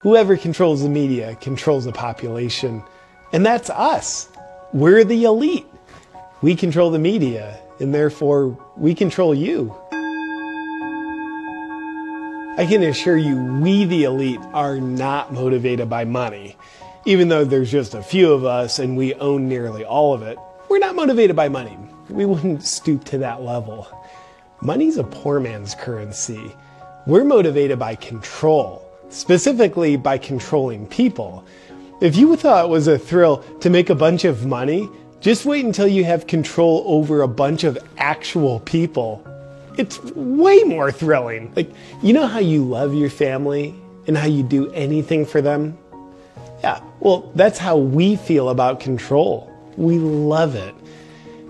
Whoever controls the media controls the population, and that's us. We're the elite. We control the media, and therefore we control you. I can assure you, we the elite are not motivated by money. Even though there's just a few of us and we own nearly all of it, we're not motivated by money. We wouldn't stoop to that level. Money's a poor man's currency. We're motivated by control. Specifically by controlling people. If you thought it was a thrill to make a bunch of money, just wait until you have control over a bunch of actual people. It's way more thrilling. Like, you know how you love your family and how you do anything for them? Yeah, well, that's how we feel about control. We love it.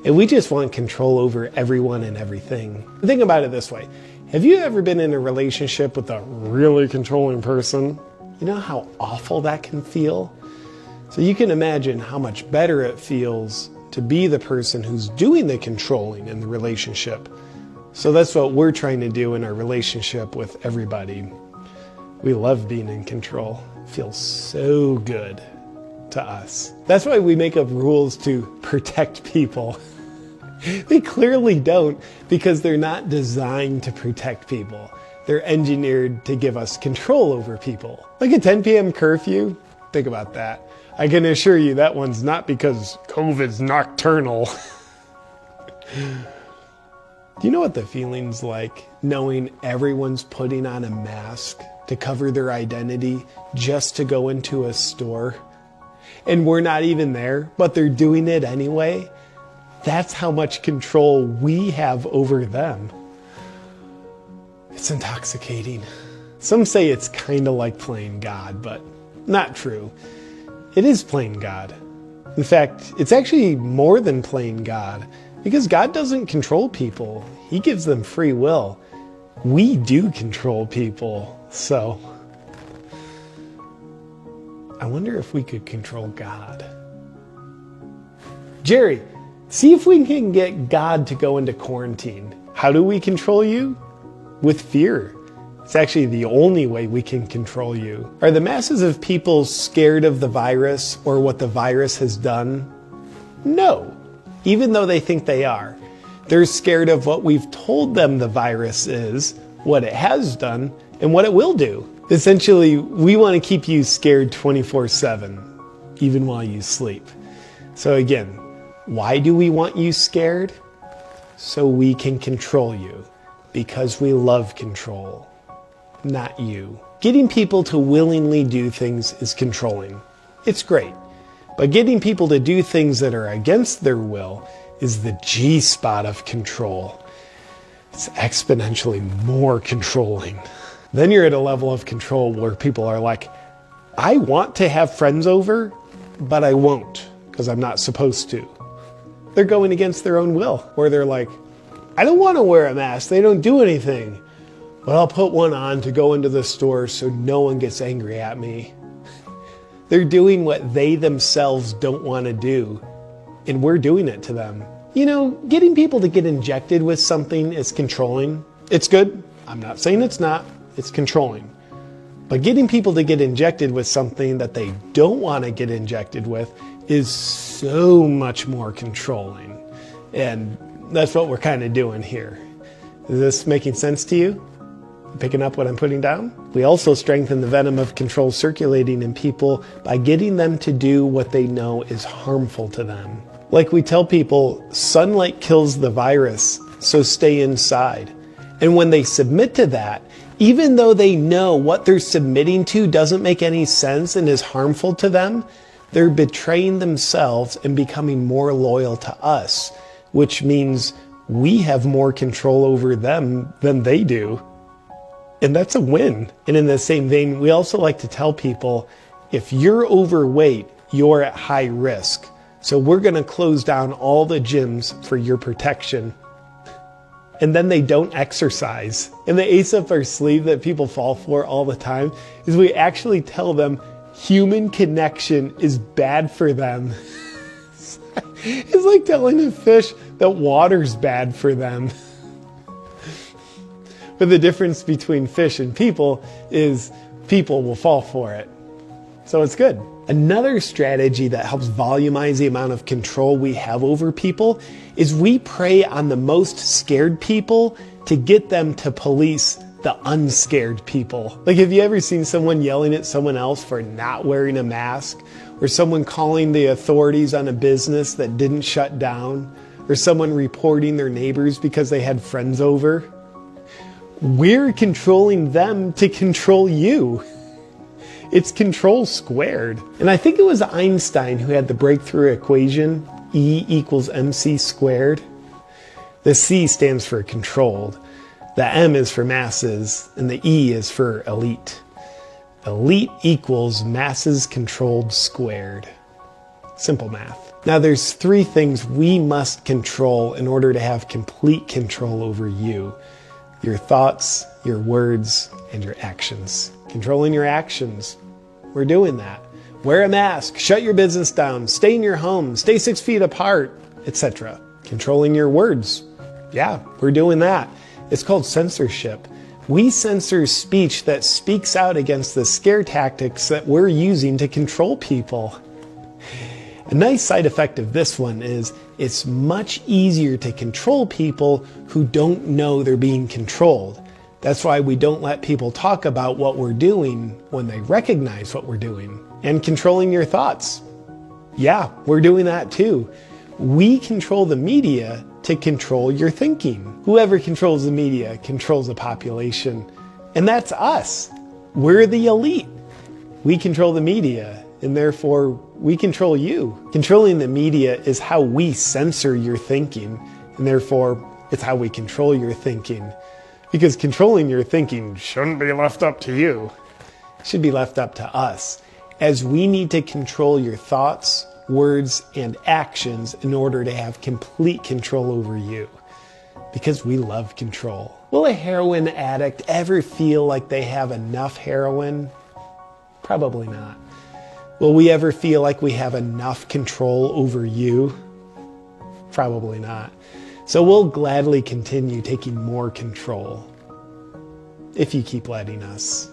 And we just want control over everyone and everything. Think about it this way. Have you ever been in a relationship with a really controlling person? You know how awful that can feel? So you can imagine how much better it feels to be the person who's doing the controlling in the relationship. So that's what we're trying to do in our relationship with everybody. We love being in control. It feels so good to us. That's why we make up rules to protect people. They clearly don't, because they're not designed to protect people. They're engineered to give us control over people. Like a 10 p.m. curfew, think about that. I can assure you that one's not because COVID's nocturnal. Do you know what the feeling's like knowing everyone's putting on a mask to cover their identity just to go into a store? And we're not even there, but they're doing it anyway? That's how much control we have over them. It's intoxicating. Some say it's kind of like playing God, but not true. It is playing God. In fact, it's actually more than playing God, because God doesn't control people. He gives them free will. We do control people, so I wonder if we could control God. Jerry, see if we can get God to go into quarantine. How do we control you? With fear. It's actually the only way we can control you. Are the masses of people scared of the virus or what the virus has done? No, even though they think they are. They're scared of what we've told them the virus is, what it has done, and what it will do. Essentially, we want to keep you scared 24/7, even while you sleep. So again, why do we want you scared? So we can control you, because we love control, not you. Getting people to willingly do things is controlling. It's great, but getting people to do things that are against their will is the G-spot of control. It's exponentially more controlling. Then you're at a level of control where people are like, I want to have friends over, but I won't, because I'm not supposed to. They're going against their own will, or they're like, I don't want to wear a mask, they don't do anything, but I'll put one on to go into the store so no one gets angry at me. They're doing what they themselves don't want to do, and we're doing it to them. You know, getting people to get injected with something is controlling. It's good. I'm not saying it's not. It's controlling. But getting people to get injected with something that they don't want to get injected with is so much more controlling. And that's what we're kind of doing here. Is this making sense to you? Picking up what I'm putting down? We also strengthen the venom of control circulating in people by getting them to do what they know is harmful to them. Like we tell people, sunlight kills the virus, so stay inside. And when they submit to that, even though they know what they're submitting to doesn't make any sense and is harmful to them, they're betraying themselves and becoming more loyal to us, which means we have more control over them than they do. And that's a win. And in the same vein, we also like to tell people, if you're overweight, you're at high risk. So we're going to close down all the gyms for your protection. And then they don't exercise. And the ace up our sleeve that people fall for all the time is we actually tell them human connection is bad for them. It's like telling a fish that water's bad for them. But the difference between fish and people is people will fall for it. So it's good. Another strategy that helps volumize the amount of control we have over people is we prey on the most scared people to get them to police the unscared people. Like, have you ever seen someone yelling at someone else for not wearing a mask? Or someone calling the authorities on a business that didn't shut down? Or someone reporting their neighbors because they had friends over? We're controlling them to control you. It's control squared. And I think it was Einstein who had the breakthrough equation, E equals mc squared. The C stands for controlled, the M is for masses, and the E is for elite. Elite equals masses controlled squared. Simple math. Now there's 3 things we must control in order to have complete control over you. Your thoughts, your words, and your actions. Controlling your actions. We're doing that. Wear a mask, shut your business down, stay in your home, stay 6 feet apart, etc. Controlling your words. Yeah, we're doing that. It's called censorship. We censor speech that speaks out against the scare tactics that we're using to control people. A nice side effect of this one is it's much easier to control people who don't know they're being controlled. That's why we don't let people talk about what we're doing when they recognize what we're doing. And controlling your thoughts. Yeah, we're doing that too. We control the media to control your thinking. Whoever controls the media controls the population. And that's us. We're the elite. We control the media, and therefore we control you. Controlling the media is how we censor your thinking, and therefore it's how we control your thinking. Because controlling your thinking shouldn't be left up to you. It should be left up to us, as we need to control your thoughts, words, and actions in order to have complete control over you. Because we love control. Will a heroin addict ever feel like they have enough heroin? Probably not. Will we ever feel like we have enough control over you? Probably not. So we'll gladly continue taking more control if you keep letting us.